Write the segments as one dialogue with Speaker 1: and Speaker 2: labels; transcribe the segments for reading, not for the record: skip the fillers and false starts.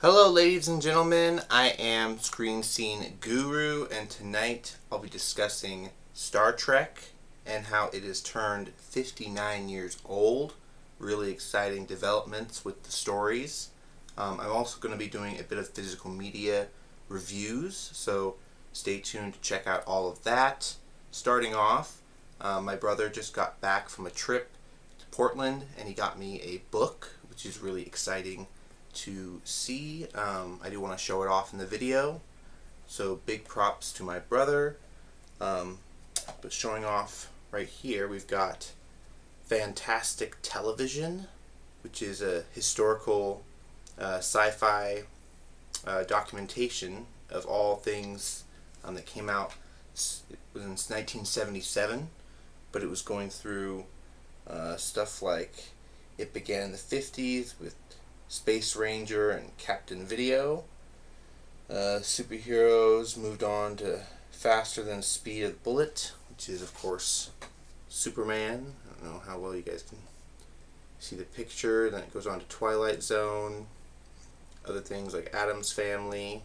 Speaker 1: Hello ladies and gentlemen, I am Screen Scene Guru, and tonight I'll be discussing Star Trek and how it has turned 59 years old. Really exciting developments with the stories. I'm also going to be doing a bit of physical media reviews, so stay tuned to check out all of that. Starting off, my brother just got back from a trip to Portland and he got me a book, which is really exciting to see. I do want to show it off in the video, so big props to my brother. But showing off right here, we've got Fantastic Television, which is a historical sci-fi documentation of all things that came out. It was in 1977, but it was going through stuff like it began in the 50s with Space Ranger and Captain Video. Superheroes moved on to faster than the speed of the bullet, which is of course Superman. I don't know how well you guys can see the picture. Then it goes on to Twilight Zone, other things like Addams Family,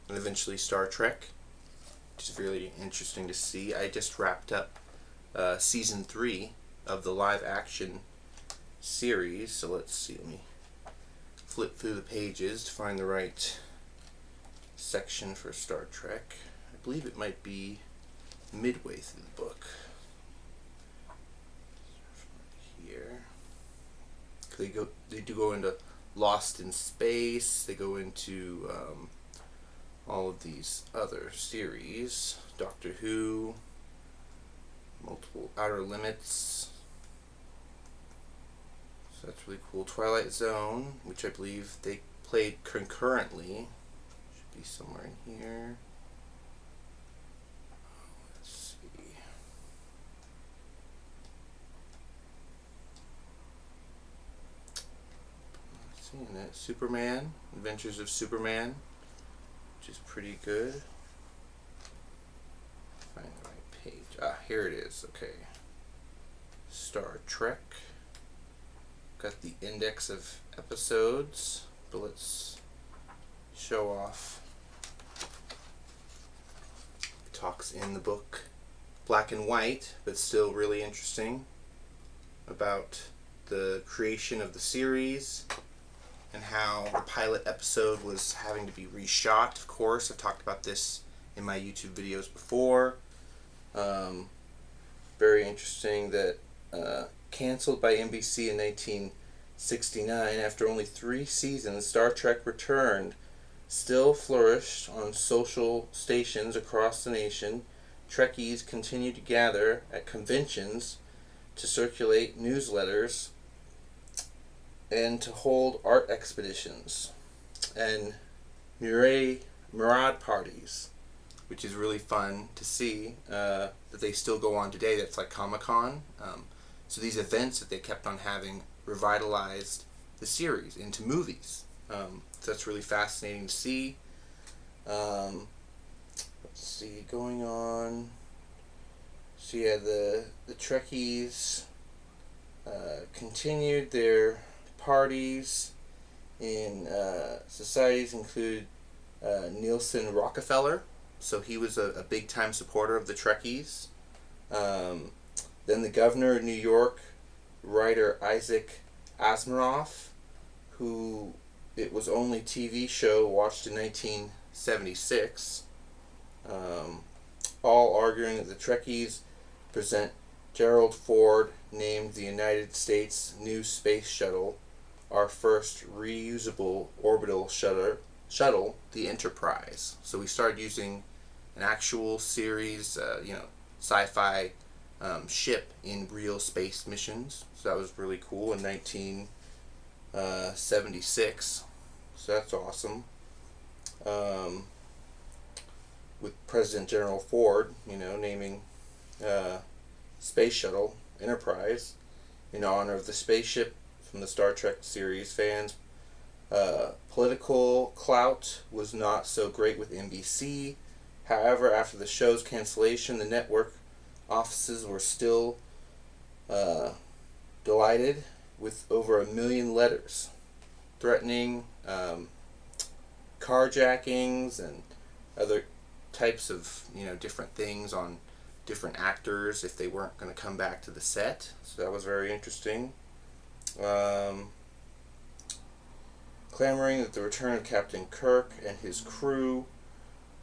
Speaker 1: and eventually Star Trek, which is really interesting to see. I just wrapped up season 3 of the live action series, so let's see, let me flip through the pages to find the right section for Star Trek. I believe it might be midway through the book. Here, they do go into Lost in Space. They go into all of these other series, Doctor Who, multiple Outer Limits. So that's really cool. Twilight Zone, which I believe they played concurrently. Should be somewhere in here. Let's see. Not seeing it. Superman, Adventures of Superman, which is pretty good. Find the right page. Ah, here it is. Okay. Star Trek. Got the index of episodes, but let's show off. It talks in the book, black and white, but still really interesting, about the creation of the series and how the pilot episode was having to be reshot. Of course, I've talked about this in my YouTube videos before. Very interesting that canceled by NBC in 1969, after only 3 seasons, Star Trek returned, still flourished on social stations across the nation. Trekkies continued to gather at conventions, to circulate newsletters, and to hold art expeditions and mirage parties, which is really fun to see that they still go on today. That's like Comic-Con. So these events that they kept on having revitalized the series into movies. So that's really fascinating to see. Let's see, going on. So yeah, the Trekkies continued their parties in societies include Nielsen Rockefeller. So he was a big time supporter of the Trekkies. Then the governor of New York, writer Isaac Asimov, who it was only TV show watched in 1976, all arguing that the Trekkies present Gerald Ford named the United States new space shuttle, our first reusable orbital shuttle, the Enterprise. So we started using an actual series, sci-fi ship in real space missions. So that was really cool in 1976. So that's awesome. With President General Ford, naming space shuttle Enterprise in honor of the spaceship from the Star Trek series. Fans, political clout was not so great with NBC. However, after the show's cancellation, the network offices were still delighted, with over 1 million letters threatening carjackings and other types of, different things on different actors if they weren't going to come back to the set. So that was very interesting. Clamoring at the return of Captain Kirk and his crew.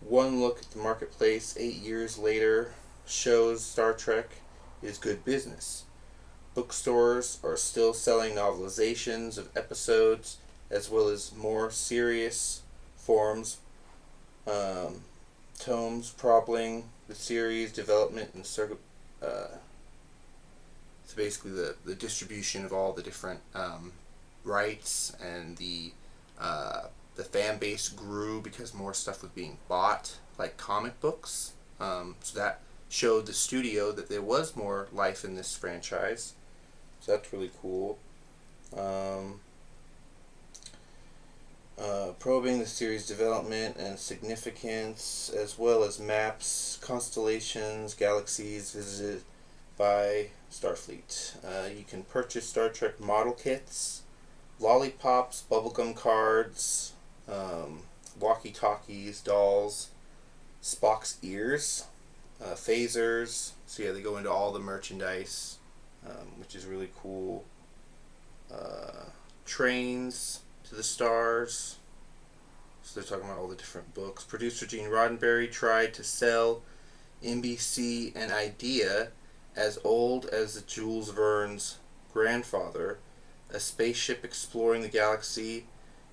Speaker 1: One look at the marketplace 8 years later shows Star Trek is good business. Bookstores are still selling novelizations of episodes as well as more serious forms, tomes propping the series development and so basically the distribution of all the different rights, and the fan base grew because more stuff was being bought, like comic books. So that showed the studio that there was more life in this franchise. So that's really cool. Probing the series' development and significance, as well as maps, constellations, galaxies visited by Starfleet. You can purchase Star Trek model kits, lollipops, bubblegum cards, walkie-talkies, dolls, Spock's ears, phasers. So yeah, they go into all the merchandise, which is really cool. Trains to the Stars. So they're talking about all the different books. Producer Gene Roddenberry tried to sell NBC an idea as old as Jules Verne's grandfather, a spaceship exploring the galaxy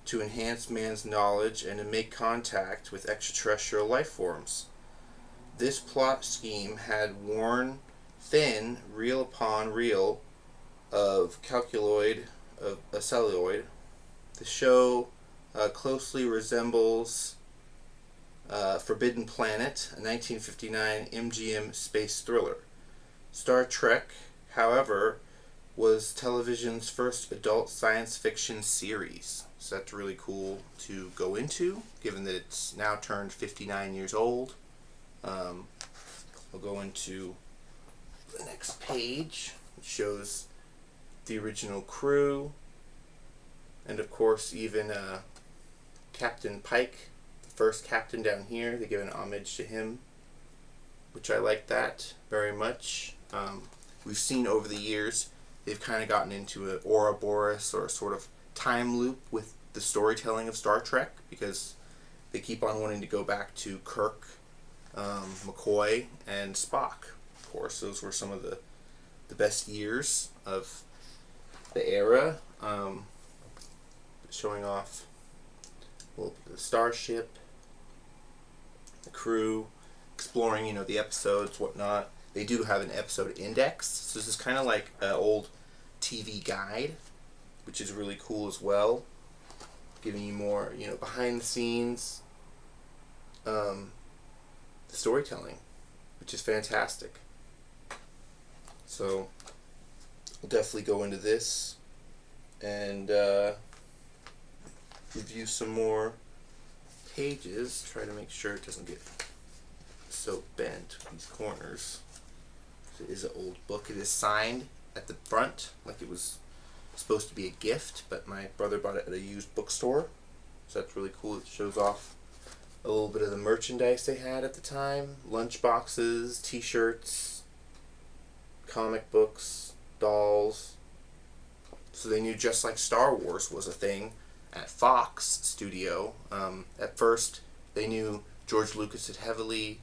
Speaker 1: to enhance man's knowledge and to make contact with extraterrestrial life forms. This plot scheme had worn thin, reel upon reel of a celluloid. The show closely resembles Forbidden Planet, a 1959 MGM space thriller. Star Trek, however, was television's first adult science fiction series. So that's really cool to go into, given that it's now turned 59 years old. I'll go into the next page, which shows the original crew, and of course even Captain Pike, the first captain down here. They give an homage to him, which I like that very much. We've seen over the years they've kind of gotten into an Ouroboros or a sort of time loop with the storytelling of Star Trek, because they keep on wanting to go back to Kirk, McCoy, and Spock. Of course, those were some of the best years of the era. Showing off the starship, the crew, exploring, the episodes, whatnot. They do have an episode index, so this is kind of like an old TV guide, which is really cool as well, giving you more, behind the scenes, the storytelling, which is fantastic. So we'll definitely go into this and review some more pages. Try to make sure it doesn't get so bent with these corners. It is an old book. It is signed at the front like it was supposed to be a gift, but my brother bought it at a used bookstore, so that's really cool. It shows off a little bit of the merchandise they had at the time: lunch boxes, t-shirts, comic books, dolls. So they knew, just like Star Wars was a thing at Fox Studio. At first they knew George Lucas had heavily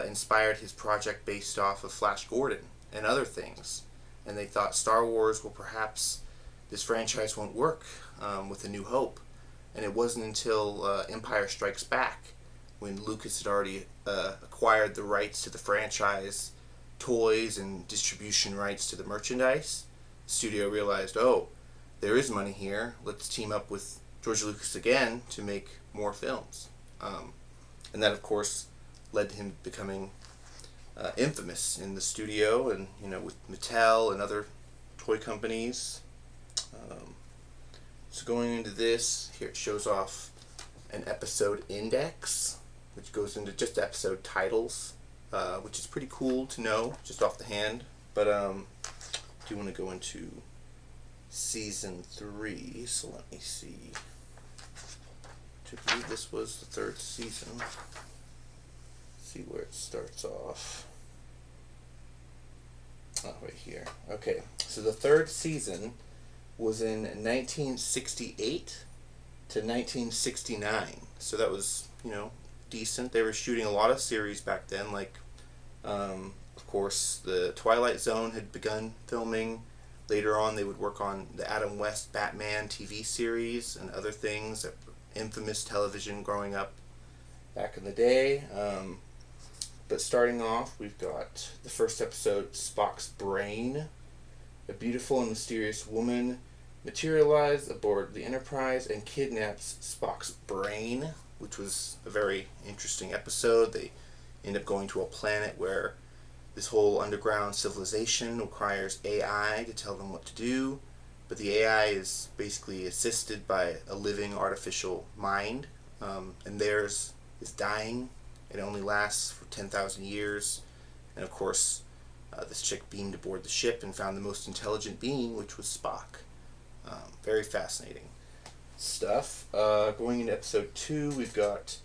Speaker 1: inspired his project based off of Flash Gordon and other things, and they thought Star Wars, well, perhaps this franchise won't work with A New Hope. And it wasn't until Empire Strikes Back, when Lucas had already acquired the rights to the franchise, toys, and distribution rights to the merchandise, the studio realized, oh, there is money here, let's team up with George Lucas again to make more films. And that, of course, led to him becoming infamous in the studio, and with Mattel and other toy companies. So going into this, here it shows off an episode index, which goes into just episode titles, which is pretty cool to know just off the hand. But I do want to go into season 3, so let me see. to believe this was the third season. Let's see where it starts off. Oh, right here. Okay, so the third season was in 1968 to 1969. So that was, decent. They were shooting a lot of series back then, like, of course, the Twilight Zone had begun filming. Later on, they would work on the Adam West Batman TV series and other things, infamous television growing up back in the day. But starting off, we've got the first episode, Spock's Brain. A beautiful and mysterious woman materializes aboard the Enterprise and kidnaps Spock's brain, which was a very interesting episode. They end up going to a planet where this whole underground civilization requires AI to tell them what to do, but the AI is basically assisted by a living artificial mind, and theirs is dying. It only lasts for 10,000 years, and of course, this chick beamed aboard the ship and found the most intelligent being, which was Spock. Very fascinating stuff. Going into episode 2, we've got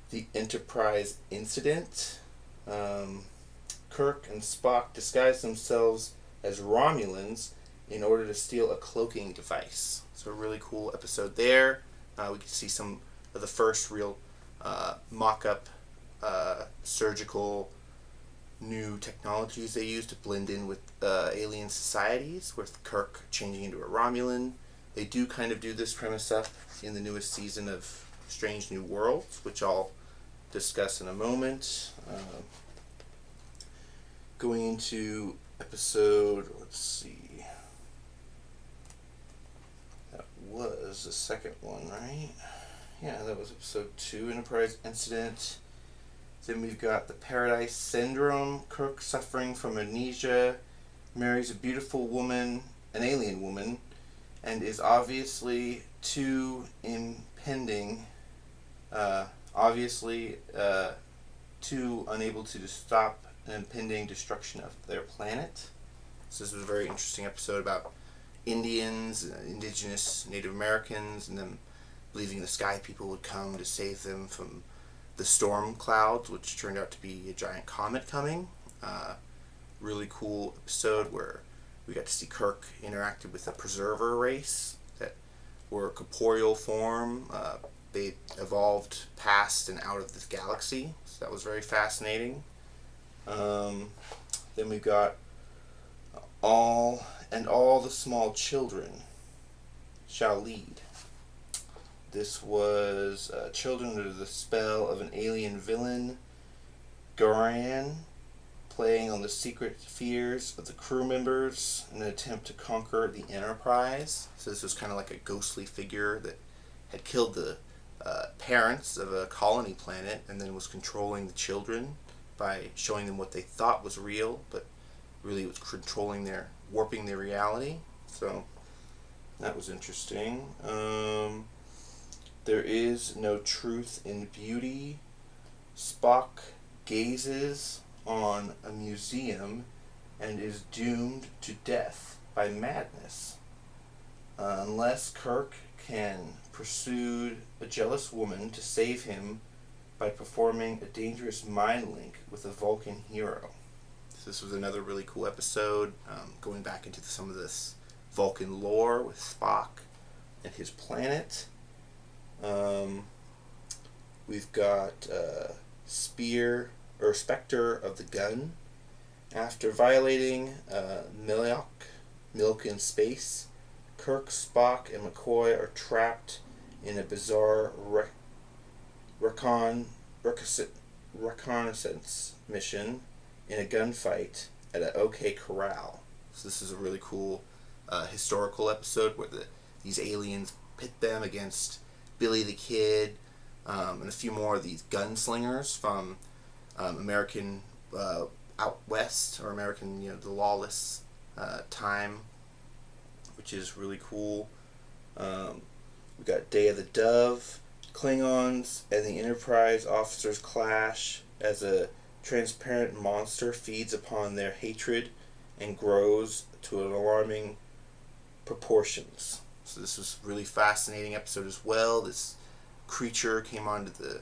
Speaker 1: the Enterprise Incident. Kirk and Spock disguise themselves as Romulans in order to steal a cloaking device. So a really cool episode there. We can see some of the first real mock-up surgical new technologies they use to blend in with alien societies, with Kirk changing into a Romulan. They do kind of do this premise up in the newest season of Strange New Worlds, which I'll discuss in a moment. Going into episode, let's see, that was the second one, right? Yeah, that was episode 2, Enterprise Incident. Then we've got the Paradise Syndrome. Kirk, suffering from amnesia, marries a beautiful woman, an alien woman, and is obviously too unable to stop an impending destruction of their planet. So this was a very interesting episode about Indians, indigenous Native Americans, and them believing the sky people would come to save them from the storm clouds, which turned out to be a giant comet coming. Really cool episode where we got to see Kirk interacted with a preserver race that were corporeal form. They evolved past and out of this galaxy, so that was very fascinating. Then we've got all the small children shall lead. This was children under the spell of an alien villain, Garan, playing on the secret fears of the crew members in an attempt to conquer the Enterprise. So this was kind of like a ghostly figure that had killed the parents of a colony planet and then was controlling the children by showing them what they thought was real, but really it was warping their reality. So that was interesting. There is no truth in beauty. Spock gazes on a museum and is doomed to death by madness. Unless Kirk can pursue a jealous woman to save him by performing a dangerous mind link with a Vulcan hero. So this was another really cool episode, going back into some of this Vulcan lore with Spock and his planet. We've got Spectre of the Gun. After violating milk in space, Kirk, Spock, and McCoy are trapped in a bizarre reconnaissance mission in a gunfight at an OK Corral. So this is a really cool historical episode where these aliens pit them against Billy the Kid, and a few more of these gunslingers from American out west, or American, the lawless time, which is really cool. We got Day of the Dove. Klingons and the Enterprise officers clash as a transparent monster feeds upon their hatred and grows to an alarming proportions. So this was a really fascinating episode as well. This creature came onto the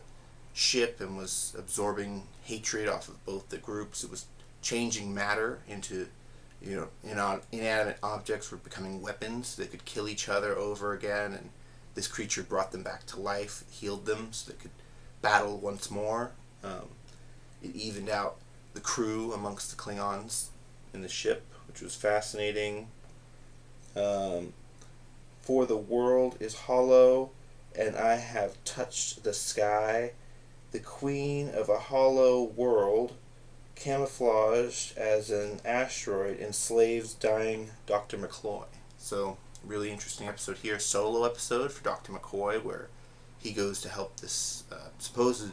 Speaker 1: ship and was absorbing hatred off of both the groups. It was changing matter into, inanimate objects were becoming weapons. They could kill each other over again, and this creature brought them back to life, healed them so they could battle once more. It evened out the crew amongst the Klingons in the ship, which was fascinating. For the world is hollow, and I have touched the sky. The queen of a hollow world, camouflaged as an asteroid, enslaves dying Dr. McCoy. So, really interesting episode here. Solo episode for Dr. McCoy, where he goes to help this supposed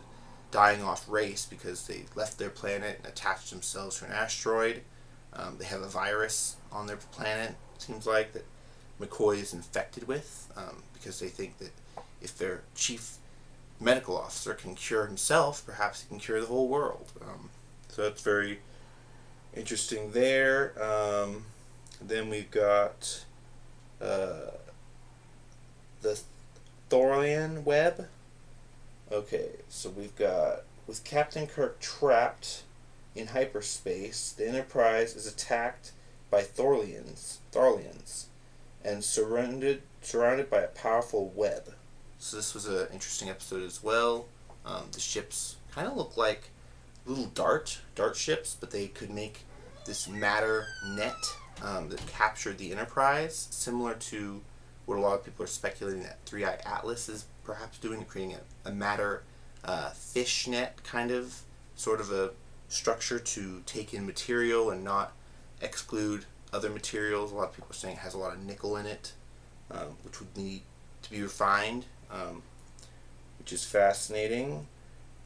Speaker 1: dying off race because they left their planet and attached themselves to an asteroid. They have a virus on their planet, it seems like, that McCoy is infected with, because they think that if their chief medical officer can cure himself, perhaps he can cure the whole world. So that's very interesting there. Then we've got the Thorian web. Okay, so we've got, with Captain Kirk trapped in hyperspace, the Enterprise is attacked by Thorlians and surrounded by a powerful web. So this was an interesting episode as well. The ships kind of look like little dart ships, but they could make this matter net that captured the Enterprise, similar to what a lot of people are speculating that Three-Eye Atlas is perhaps doing, creating a matter fish net kind of sort of a structure to take in material and not exclude other materials. A lot of people are saying it has a lot of nickel in it, which would need to be refined, which is fascinating.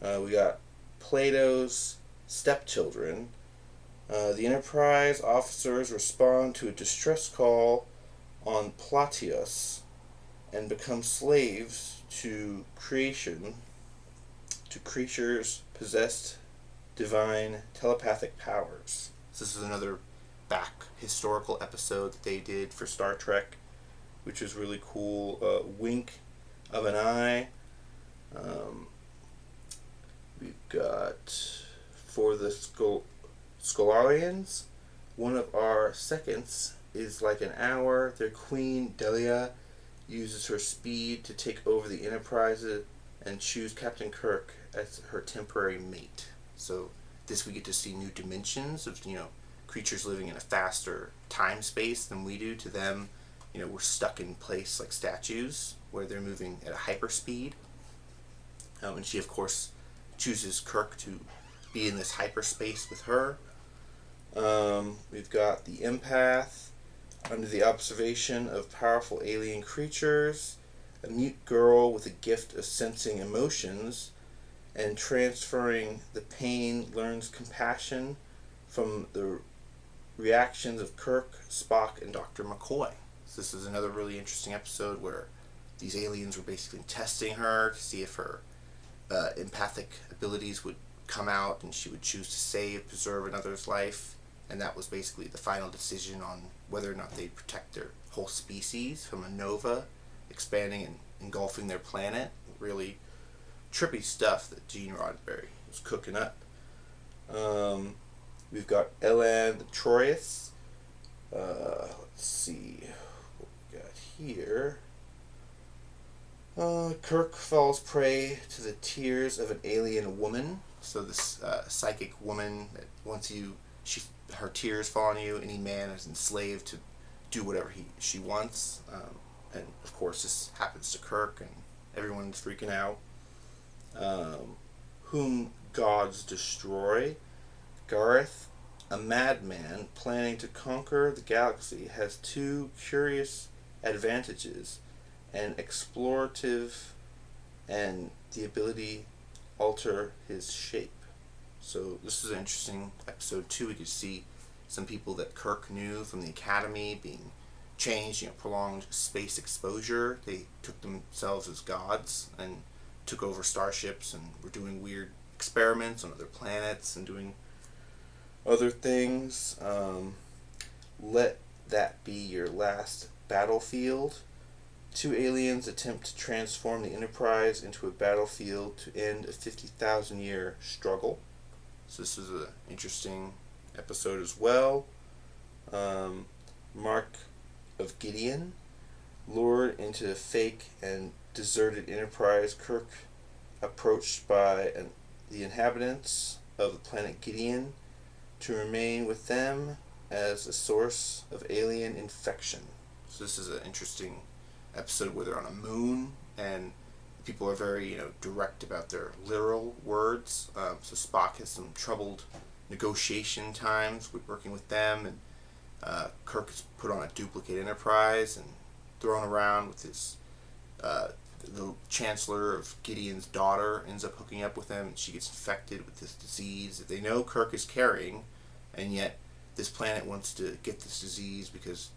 Speaker 1: We got Plato's stepchildren. The Enterprise officers respond to a distress call on Platius and become slaves to creatures possessed divine telepathic powers. So this is another back historical episode that they did for Star Trek, which is really cool. Wink of an eye. We've got, for the Scholarians, one of our seconds is like an hour. Their queen, Delia, uses her speed to take over the Enterprise and choose Captain Kirk as her temporary mate. So this we get to see new dimensions of, creatures living in a faster time space than we do. To them, we're stuck in place like statues, where they're moving at a hyperspeed. And she, of course, chooses Kirk to be in this hyperspace with her. We've got the empath under the observation of powerful alien creatures, a mute girl with a gift of sensing emotions and transferring the pain, learns compassion from the reactions of Kirk, Spock, and Dr. McCoy. So this is another really interesting episode where these aliens were basically testing her to see if her empathic abilities would come out and she would choose to save, preserve another's life. And that was basically the final decision on whether or not they'd protect their whole species from a nova expanding and engulfing their planet. Really trippy stuff that Gene Roddenberry was cooking up. We've got Elan the Troyes. Let's see what we got here. Kirk falls prey to the tears of an alien woman. So this psychic woman, that once her tears fall on you, any man is enslaved to do whatever she wants. And of course this happens to Kirk and everyone's freaking out. Whom gods destroy. Gareth, a madman planning to conquer the galaxy, has two curious advantages: an explorative and the ability to alter his shape. So this is an interesting episode too. We could see some people that Kirk knew from the Academy being changed, prolonged space exposure. They took themselves as gods and took over starships and were doing weird experiments on other planets and doing other things. Let that be your last battlefield. Two aliens attempt to transform the Enterprise into a battlefield to end a 50,000-year struggle. So this is an interesting episode as well. Mark of Gideon. Lured into the fake and deserted Enterprise, Kirk, approached by the inhabitants of the planet Gideon to remain with them as a source of alien infection. So this is an interesting episode where they're on a moon and people are very direct about their literal words. So Spock has some troubled negotiation times with working with them, and Kirk is put on a duplicate Enterprise and thrown around with his the Chancellor of Gideon's daughter ends up hooking up with him, and she gets infected with this disease that they know Kirk is carrying, and yet this planet wants to get this disease because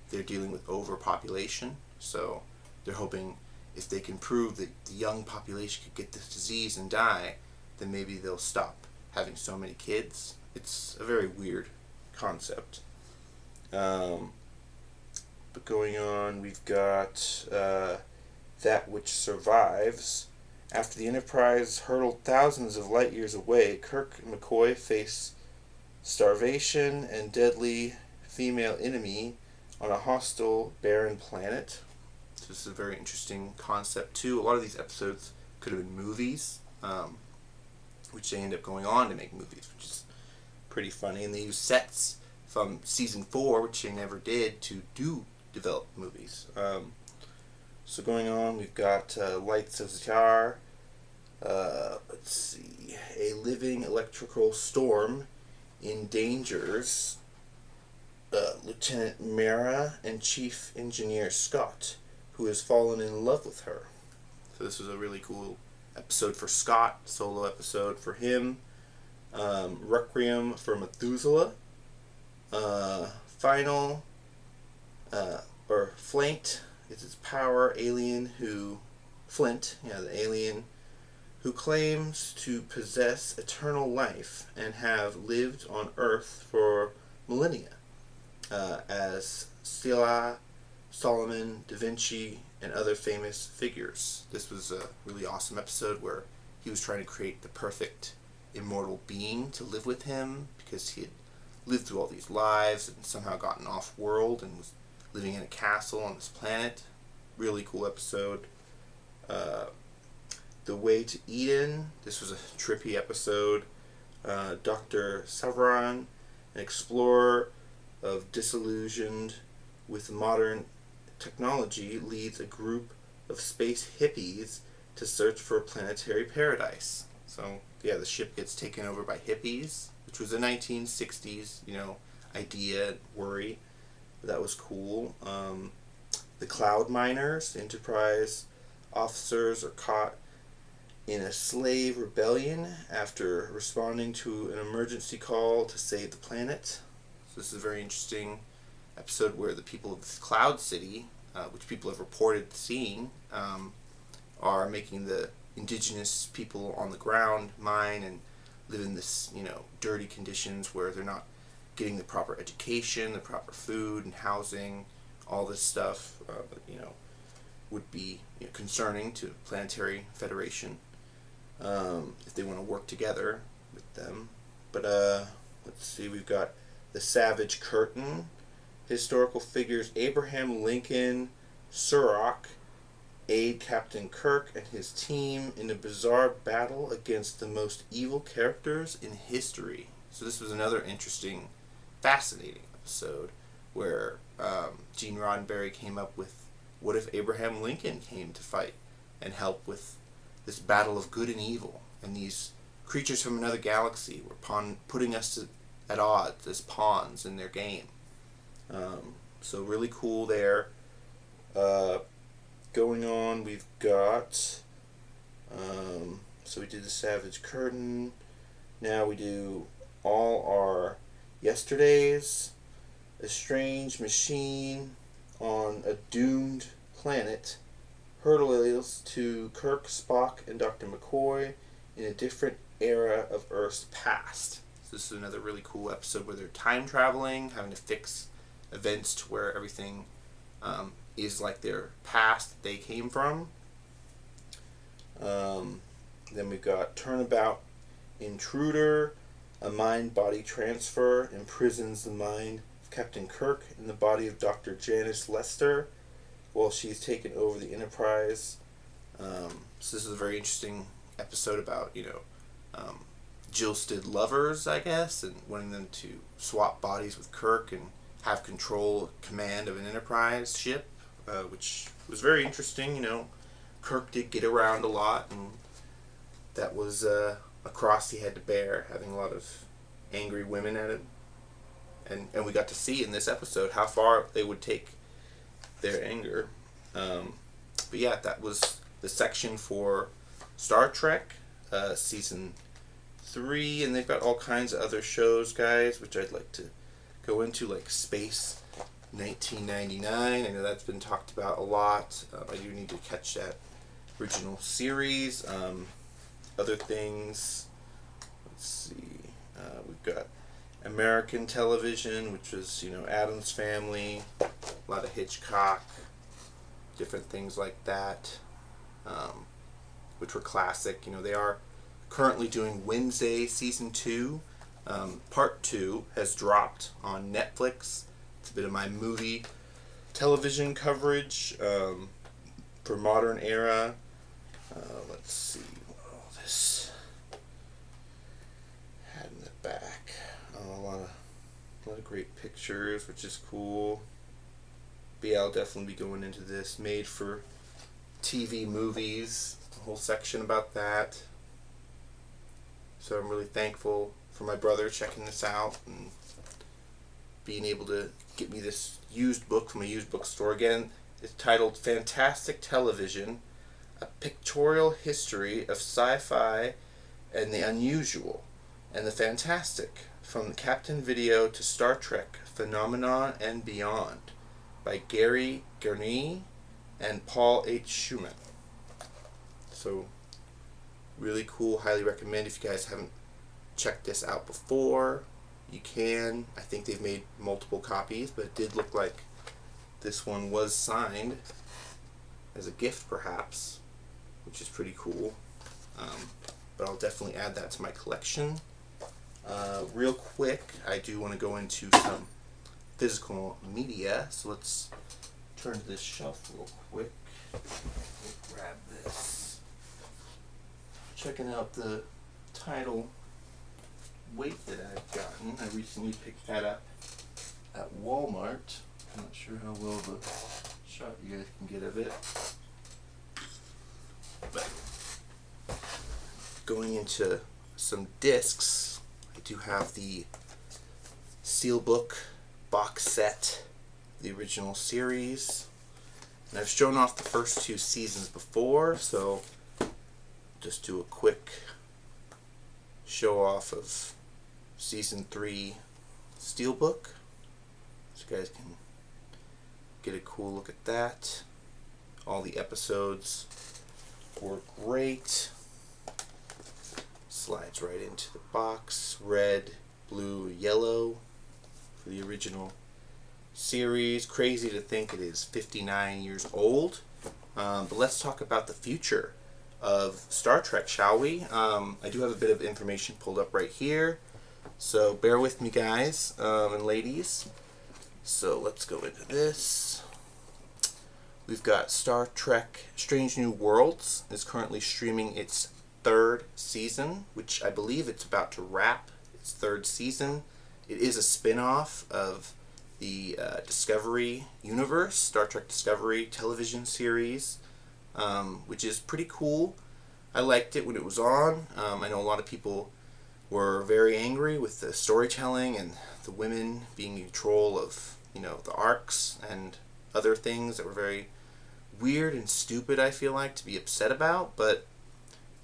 Speaker 1: they're dealing with overpopulation. So they're hoping if they can prove that the young population could get this disease and die, then maybe they'll stop having so many kids. It's a very weird concept. But going on, we've got That Which Survives. After the Enterprise hurtled thousands of light years away, Kirk and McCoy face starvation and deadly female enemy on a hostile, barren planet. So this is a very interesting concept too. A lot of these episodes could have been movies, which they end up going on to make movies, which is pretty funny. And they use sets from season 4, which they never did, to develop movies. So going on, we've got Lights of Zatar. Let's see. A living electrical storm endangers Lieutenant Mara and Chief Engineer Scott, who has fallen in love with her. So this was a really cool episode for Scott, solo episode for him. Requiem for Methuselah. Flanked is its power alien the alien who claims to possess eternal life and have lived on Earth for millennia, as Stella, Solomon, Da Vinci, and other famous figures. This was a really awesome episode where he was trying to create the perfect immortal being to live with him because he had lived through all these lives and somehow gotten off-world and was living in a castle on this planet. Really cool episode. The Way to Eden. This was a trippy episode. Dr. Savron, an explorer of disillusioned with modern technology, leads a group of space hippies to search for a planetary paradise. So, yeah, the ship gets taken over by hippies, which was a 1960s, idea, worry. That was cool. The Cloud Miners, the Enterprise officers, are caught in a slave rebellion after responding to an emergency call to save the planet. So this is a very interesting episode where the people of this Cloud City, which people have reported seeing, are making the indigenous people on the ground mine and live in this, dirty conditions where they're not getting the proper education, the proper food and housing, all this stuff, would be concerning to Planetary Federation if they want to work together with them. But let's see, we've got the Savage Curtain. Historical figures Abraham Lincoln, Surrock, aid Captain Kirk and his team in a bizarre battle against the most evil characters in history. So this was another interesting, fascinating episode where Gene Roddenberry came up with, what if Abraham Lincoln came to fight and help with this battle of good and evil, and these creatures from another galaxy were putting us at odds as pawns in their game. So really cool there. Going on, we've got, so we did the Savage Curtain. Now we do all our yesterdays. A strange machine on a doomed planet hurtles to Kirk, Spock, and Dr. McCoy in a different era of Earth's past. So this is another really cool episode where they're time traveling, having to fix events to where everything is like their past that they came from. Then we've got Turnabout Intruder, a mind-body transfer imprisons the mind of Captain Kirk in the body of Dr. Janice Lester while she's taken over the Enterprise. So this is a very interesting episode about, jilted lovers, I guess, and wanting them to swap bodies with Kirk and have command of an Enterprise ship, which was very interesting. Kirk did get around a lot, and that was a cross he had to bear, having a lot of angry women at him. And we got to see in this episode how far they would take their anger. But yeah, that was the section for Star Trek, season 3, and they've got all kinds of other shows, guys, which I'd like to go into, like Space 1999. I know that's been talked about a lot. I do need to catch that original series. Other things, let's see, we've got American television, which was, Addams Family, a lot of Hitchcock, different things like that, which were classic. They are currently doing Wednesday season 2. Part 2 has dropped on Netflix. It's a bit of my movie television coverage for modern era. Let's see what all this had in the back. A lot of great pictures, which is cool. But yeah, I'll definitely be going into this. Made for TV movies, a whole section about that. So I'm really thankful for my brother checking this out and being able to get me this used book from a used bookstore. Again, it's titled Fantastic Television, A Pictorial History of Sci-Fi and the Unusual and the Fantastic, from Captain Video to Star Trek Phenomenon and Beyond, by Gary Gurney and Paul H. Schumann. So, really cool, highly recommend. If you guys haven't checked this out before, you can. I think they've made multiple copies, but it did look like this one was signed as a gift, perhaps, which is pretty cool. But I'll definitely add that to my collection. Real quick, I do want to go into some physical media, so let's turn to this shelf real quick. We'll grab this. Checking out the tidal weight that I've gotten. I recently picked that up at Walmart. I'm not sure how well the shot you guys can get of it. But going into some discs, I do have the Steelbook box set, the original series. And I've shown off the first 2 seasons before, so just do a quick show off of season 3 Steelbook, so you guys can get a cool look at that. All the episodes were great. Slides right into the box. Red, blue, yellow for the original series. Crazy to think it is 59 years old. But let's talk about the future of Star Trek, shall we? I do have a bit of information pulled up right here, so bear with me, guys and ladies. So let's go into this. We've got Star Trek Strange New Worlds is currently streaming its 3rd season, which I believe it's about to wrap its 3rd season. It is a spin-off of the Discovery universe, Star Trek Discovery television series, which is pretty cool. I liked it when it was on. I know a lot of people were very angry with the storytelling and the women being in control of, the arcs and other things that were very weird and stupid, I feel like, to be upset about. But,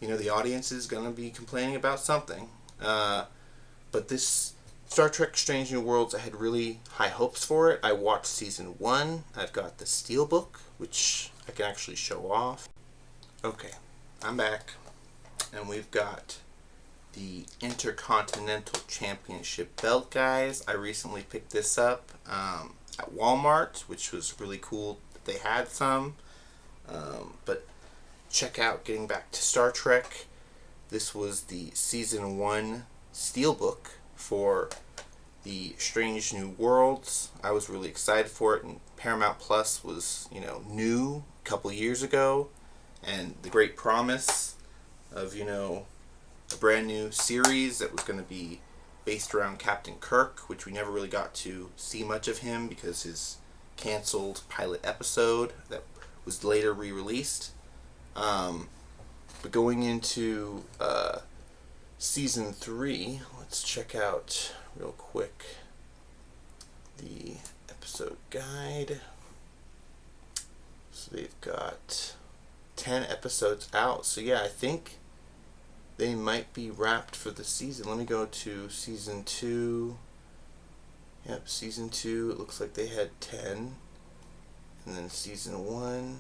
Speaker 1: the audience is going to be complaining about something. But this Star Trek Strange New Worlds, I had really high hopes for it. I watched season 1. I've got the Steelbook, which I can actually show off. Okay, I'm back. And we've got the Intercontinental Championship belt, guys. I recently picked this up at Walmart, which was really cool they had some. But check out, getting back to Star Trek, this was the Season 1 Steelbook for the Strange New Worlds. I was really excited for it, and Paramount Plus was, new a couple years ago, and the great promise of, a brand new series that was going to be based around Captain Kirk, which we never really got to see much of him because his canceled pilot episode that was later re-released. But going into Season 3, let's check out real quick the episode guide. So they've got 10 episodes out. So yeah, I think they might be wrapped for the season. Let me go to Season 2. Yep, Season 2, it looks like they had 10. And then Season 1.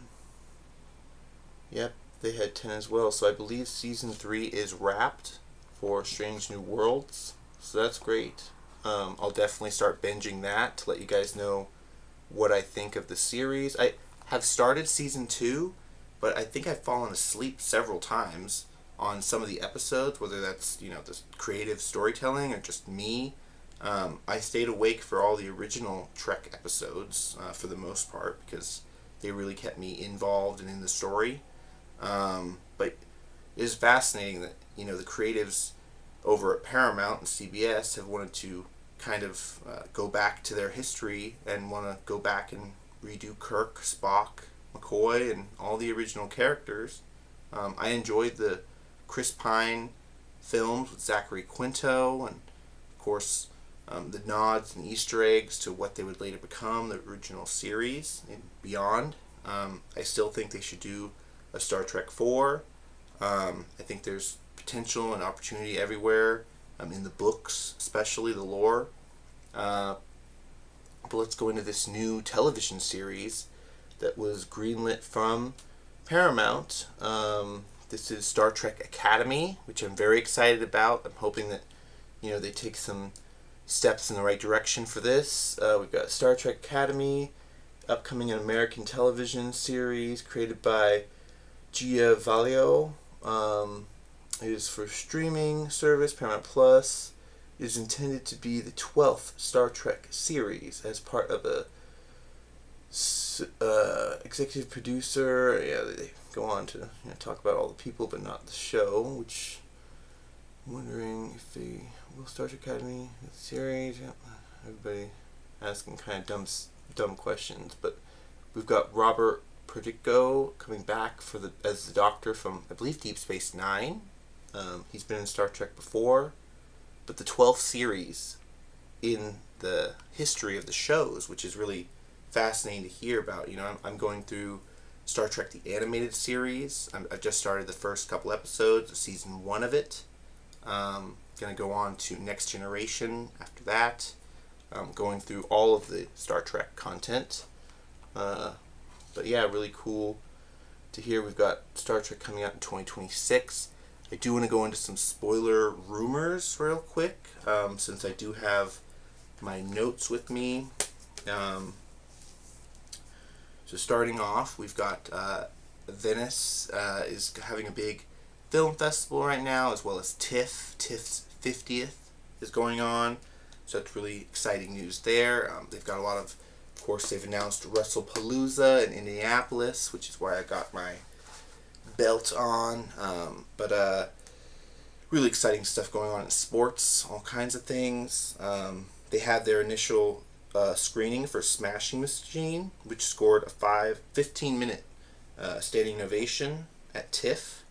Speaker 1: Yep, they had 10 as well. So I believe Season 3 is wrapped for Strange New Worlds. So that's great. I'll definitely start binging that to let you guys know what I think of the series. I have started Season 2, but I think I've fallen asleep several times on some of the episodes, whether that's, the creative storytelling or just me. I stayed awake for all the original Trek episodes for the most part because they really kept me involved and in the story. But it is fascinating that, the creatives over at Paramount and CBS have wanted to kind of go back to their history and want to go back and redo Kirk, Spock, McCoy, and all the original characters. I enjoyed the Chris Pine films with Zachary Quinto, and of course the nods and Easter eggs to what they would later become, the original series and beyond. I still think they should do a Star Trek 4. I think there's potential and opportunity everywhere, in the books, especially the lore. But let's go into this new television series that was greenlit from Paramount. This is Star Trek Academy, which I'm very excited about. I'm hoping that, they take some steps in the right direction for this. We've got Star Trek Academy, upcoming an American television series created by Gia Valio. It is for streaming service, Paramount Plus. It is intended to be the 12th Star Trek series as part of a executive producer. Yeah, they go on to talk about all the people, but not the show. Which I'm wondering if they will Star Trek Academy series. Yeah, everybody asking kind of dumb questions, but we've got Robert Perdico coming back as the Doctor from, I believe, Deep Space Nine. He's been in Star Trek before, but the 12th series in the history of the shows, which is really fascinating to hear about. I'm going through Star Trek the Animated Series. I've just started the first couple episodes of Season 1 of it. Going to go on to Next Generation after that. Going through all of the Star Trek content. But yeah, really cool to hear. We've got Star Trek coming out in 2026. I do want to go into some spoiler rumors real quick, since I do have my notes with me. So starting off, we've got Venice is having a big film festival right now, as well as TIFF. TIFF's 50th is going on, so that's really exciting news there. They've got a lot of course, they've announced WrestlePalooza in Indianapolis, which is why I got my belt on. But really exciting stuff going on in sports, all kinds of things. They had their initial screening for Smashing Machine, which scored a 15-minute standing ovation at TIFF,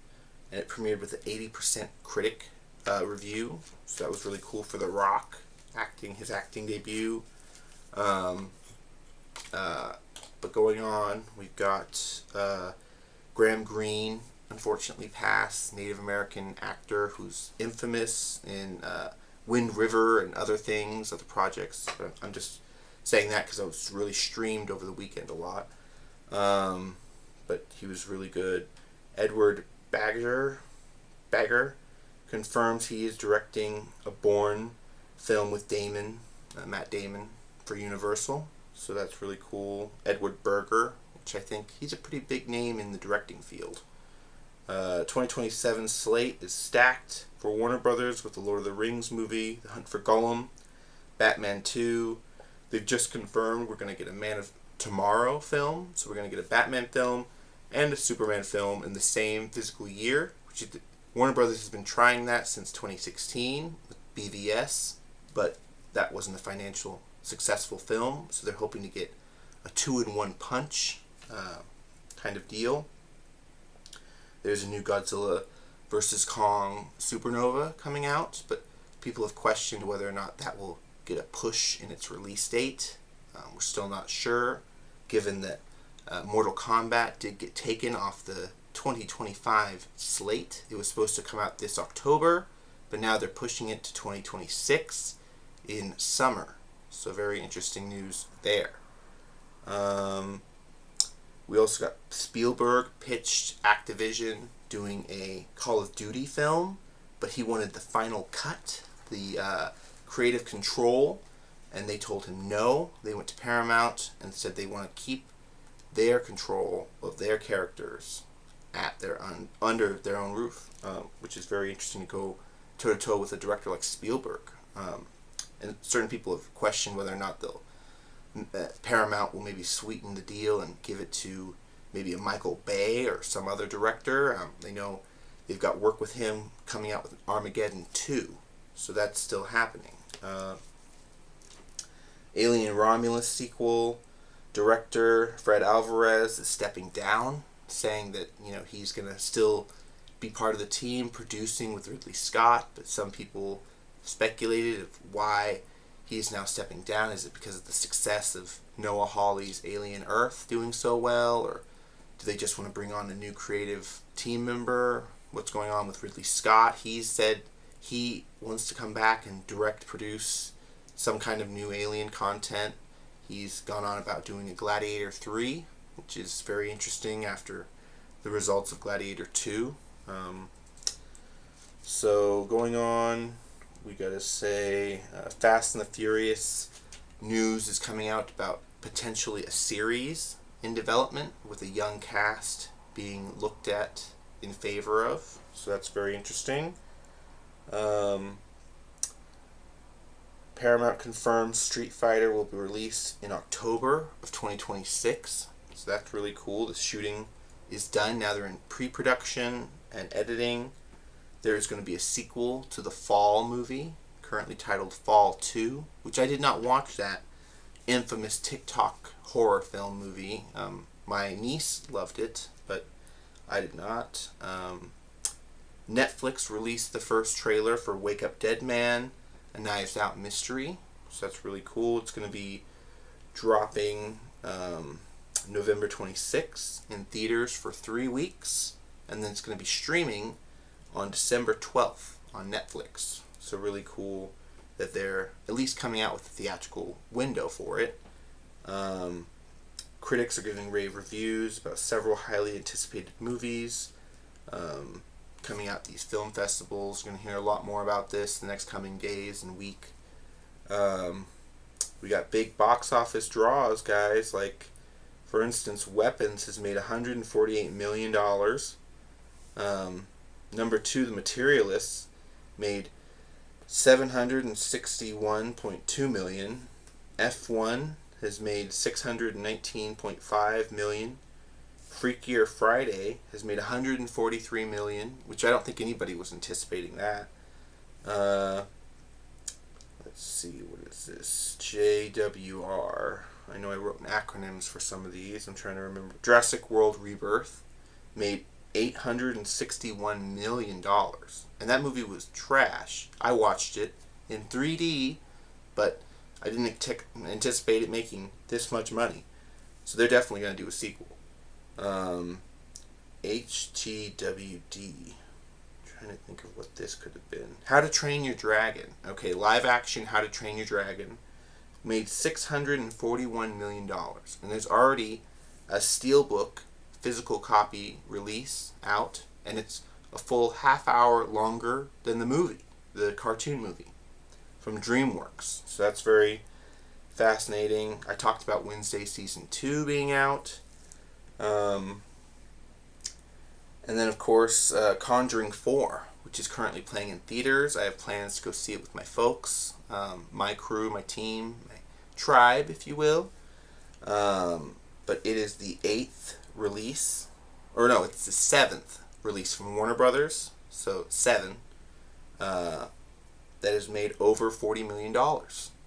Speaker 1: and it premiered with an 80% critic review. So that was really cool for The Rock, his acting debut. But going on, we've got Graham Greene, unfortunately passed, Native American actor who's infamous in Wind River and other projects. But I'm just saying that because I was really streamed over the weekend a lot. But he was really good. Edward Bagger confirms he is directing a Bourne film with Matt Damon, for Universal. So that's really cool. Edward Berger, which I think he's a pretty big name in the directing field. 2027 slate is stacked for Warner Brothers with the Lord of the Rings movie, The Hunt for Gollum, Batman 2. They've just confirmed we're going to get a Man of Tomorrow film, so we're going to get a Batman film and a Superman film in the same physical year, which is, Warner Brothers has been trying that since 2016 with BVS, but that wasn't a financial successful film, so they're hoping to get a 2-in-1 punch kind of deal. There's a new Godzilla vs. Kong Supernova coming out, but people have questioned whether or not that will get a push in its release date. We're still not sure, given that Mortal Kombat did get taken off the 2025 slate. It was supposed to come out this October, but now they're pushing it to 2026 in summer. So very interesting news there. We also got Spielberg pitched Activision doing a Call of Duty film, but he wanted the final cut, the creative control, and they told him no. They went to Paramount and said they want to keep their control of their characters at their under their own roof, which is very interesting to go toe-to-toe with a director like Spielberg. And certain people have questioned whether or not they'll Paramount will maybe sweeten the deal and give it to maybe a Michael Bay or some other director. They know they've got work with him coming out with Armageddon 2, so that's still happening. Alien Romulus sequel, director Fred Alvarez is stepping down, saying that he's going to still be part of the team producing with Ridley Scott, but some people speculated of why he's now stepping down. Is it because of the success of Noah Hawley's Alien Earth doing so well, or do they just want to bring on a new creative team member? What's going on with Ridley Scott? He said he wants to come back and direct produce some kind of new Alien content. He's gone on about doing a Gladiator 3, which is very interesting after the results of Gladiator 2. So going on, we gotta say Fast and the Furious news is coming out about potentially a series in development with a young cast being looked at in favor of. So that's very interesting. Paramount confirms Street Fighter will be released in October of 2026. So that's really cool. The shooting is done. Now they're in pre-production and editing. There's going to be a sequel to the Fall movie, currently titled Fall 2, which I did not watch that infamous TikTok horror film movie. My niece loved it, but I did not. Netflix released the first trailer for Wake Up Dead Man, a Knives Out mystery, so that's really cool. It's going to be dropping November 26th in theaters for 3 weeks, and then it's going to be streaming on December 12th on Netflix. So really cool that they're at least coming out with a theatrical window for it. Critics are giving rave reviews about several highly anticipated movies coming out these film festivals. We're going to hear a lot more about this the next coming days and week. We got big box office draws, guys. Like, for instance, Weapons has made $148 million. Number 2, The Materialists, made $761.2 million. F1 has made $619.5 million. Freakier Friday has made $143 million, which I don't think anybody was anticipating that. Let's see, what is this? JWR. I know I wrote acronyms for some of these. I'm trying to remember. Jurassic World Rebirth made $861 million. And that movie was trash. I watched it in 3D, but I didn't anticipate it making this much money. So they're definitely going to do a sequel. HTWD. Trying to think of what this could have been. How to Train Your Dragon. Okay, live action How to Train Your Dragon made $641 million. And there's already a steelbook physical copy release out, and it's a full half hour longer than the movie, the cartoon movie from DreamWorks. So that's very fascinating. I talked about Wednesday Season 2 being out. Um, and then, of course, Conjuring 4, which is currently playing in theaters. I have plans to go see it with my folks, my crew, my team, my tribe, if you will. But it is the 8th release, or no, it's the 7th release from Warner Brothers. So 7. That has made over $40 million,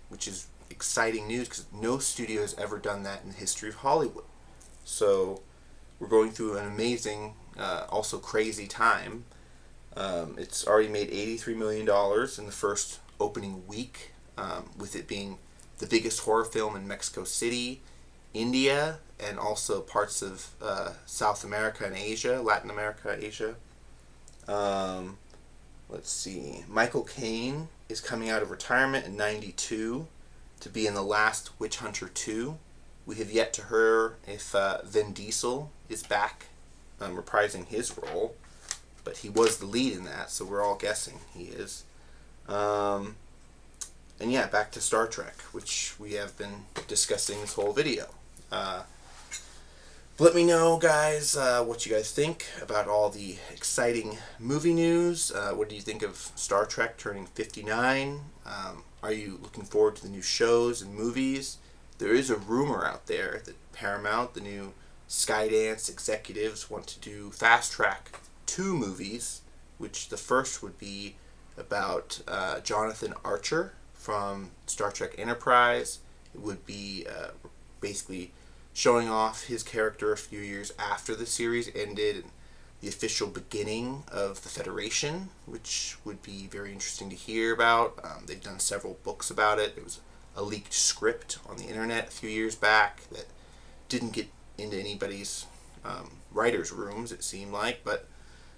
Speaker 1: which is exciting news because no studio has ever done that in the history of Hollywood. So we're going through an amazing, also crazy time. It's already made $83 million in the first opening week, with it being the biggest horror film in Mexico City, India, and also parts of South America and Asia, Latin America, Asia. Let's see. Michealcaine is coming out of retirement in 92 to be in the last Witch Hunter 2. We have yet to hear if Vin Diesel is back, reprising his role, but he was the lead in that, so we're all guessing he is. And yeah, back to Star Trek, which we have been discussing this whole video. Let me know, guys, what you guys think about all the exciting movie news. What do you think of Star Trek turning 59? Are you looking forward to the new shows and movies? There is a rumor out there that Paramount, the new Skydance executives, want to do fast track 2 movies, which the first would be about Jonathan Archer from Star Trek Enterprise. It would be basically showing off his character a few years after the series ended and the official beginning of the Federation, which would be very interesting to hear about. They've done several books about it. There was a leaked script on the internet a few years back that didn't get into anybody's writer's rooms, it seemed like. But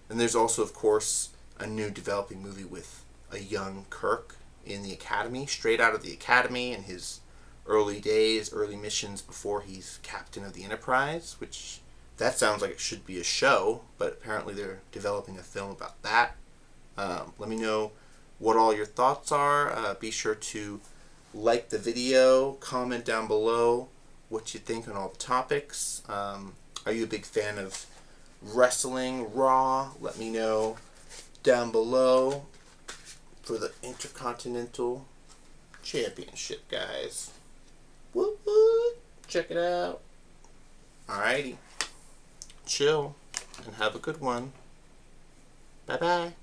Speaker 1: then there's also, of course, a new developing movie with a young Kirk in the Academy, straight out of the Academy, and his early days, early missions before he's captain of the Enterprise, which that sounds like it should be a show, but apparently they're developing a film about that. Let me know what all your thoughts are. Be sure to like the video, comment down below what you think on all the topics. Are you a big fan of wrestling, Raw? Let me know down below for the Intercontinental Championship, guys. Woo woo! Check it out. Alrighty. Chill and have a good one. Bye bye.